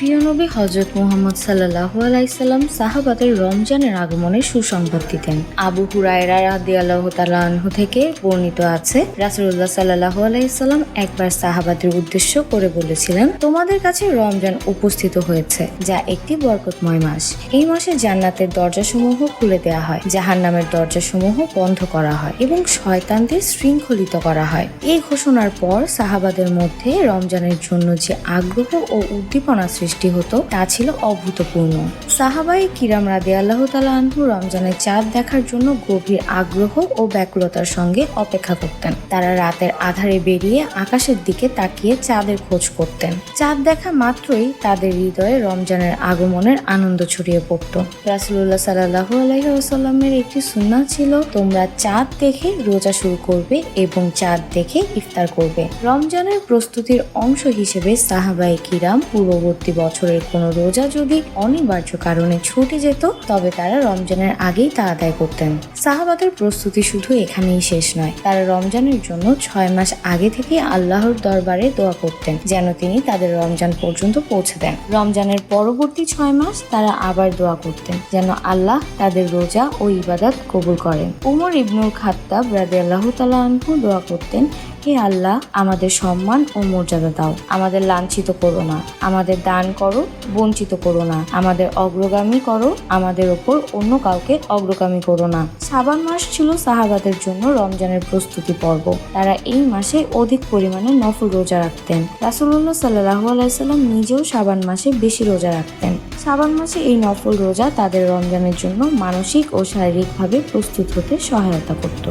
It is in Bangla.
প্রিয় নবী হযরত মুহাম্মদ সাল্লাল্লাহু আলাইহি সাল্লাম সাহাবাদের রমজানের আগমনের সুসংবাদ দিতেন। আবু হুরায়রা রাদিয়াল্লাহু তাআলা আনহু থেকে বর্ণিত আছে, রাসূলুল্লাহ সাল্লাল্লাহু আলাইহি সাল্লাম একবার সাহাবাদের উদ্দেশ্য করে বলেছিলেন, তোমাদের কাছে রমজান উপস্থিত হয়েছে, যা একটি বরকতময় মাস। এই মাসে জান্নাতের দরজাসমূহ খুলে দেওয়া হয়, জাহান্নামের দরজাসমূহ বন্ধ করা হয় এবং শয়তানদের শৃঙ্খলিত করা হয়। এই ঘোষণার পর সাহাবাদের মধ্যে রমজানের জন্য যে আগ্রহ ও উদ্দীপনা সৃষ্টি হতো তা ছিল অভূতপূর্ণ। সাহাবায়ে কিরাম রাদিয়াল্লাহু তাআলা আনহু রমজানের চাঁদ দেখার জন্য গভীর আগ্রহ ও ব্যাকুলতার সঙ্গে অপেক্ষা করতেন। তারা রাতের আঁধারে বেরিয়ে আকাশের দিকে তাকিয়ে চাঁদের খোঁজ করতেন। চাঁদ দেখা মাত্রই তাদের হৃদয়ে রমজানের আগমনের আনন্দ ছড়িয়ে পড়ত। রাসূলুল্লাহ সাল্লাল্লাহু আলাইহি ওয়াসাল্লামের একটি সুন্নাহ ছিল, তোমরা চাঁদ দেখে রোজা শুরু করবে এবং চাঁদ দেখে ইফতার করবে। রমজানের প্রস্তুতির অংশ হিসেবে সাহাবায়ে কিরাম পূর্ববর্তী বছরের কোনো রোজা যদি অনিবার্য কারণে ছুটে যেত, তবে তারা রমজানের আগেই তা আদায় করতেন। সাহাবাদের প্রস্তুতি শুধু এখানেই শেষ নয়, তারা রমজানের জন্য 6 মাস আগে থেকে আল্লাহর দরবারে দোয়া করতেন যেন তিনি তাদের রমজান পর্যন্ত পৌঁছে দেন। রমজানের পরবর্তী 6 মাস তারা আবার দোয়া করতেন যেন আল্লাহ তাদের রোজা ও ইবাদত কবুল করেন। উমর ইবনুল খাত্তাব রাদিয়াল্লাহু তাআলা আনহু দোয়া করতেন, হে আল্লাহ, আমাদের সম্মান ও মর্যাদা দাও, আমাদের লাঞ্ছিত করো না, আমাদের দান করো, বঞ্চিত করো না, আমাদের অগ্রগামী করো, আমাদের ওপর অন্য কাউকে অগ্রগামী করো না। শাবান মাস ছিল সাহাবাদের জন্য রমজানের প্রস্তুতি পর্ব। তারা এই মাসে অধিক পরিমাণে নফল রোজা রাখতেন। রাসূলুল্লাহ সাল্লাল্লাহু আলাইহি সাল্লাম নিজেও শাবান মাসে বেশি রোজা রাখতেন। শাবান মাসে এই নফল রোজা তাদের রমজানের জন্য মানসিক ও শারীরিকভাবে প্রস্তুত হতে সহায়তা করত।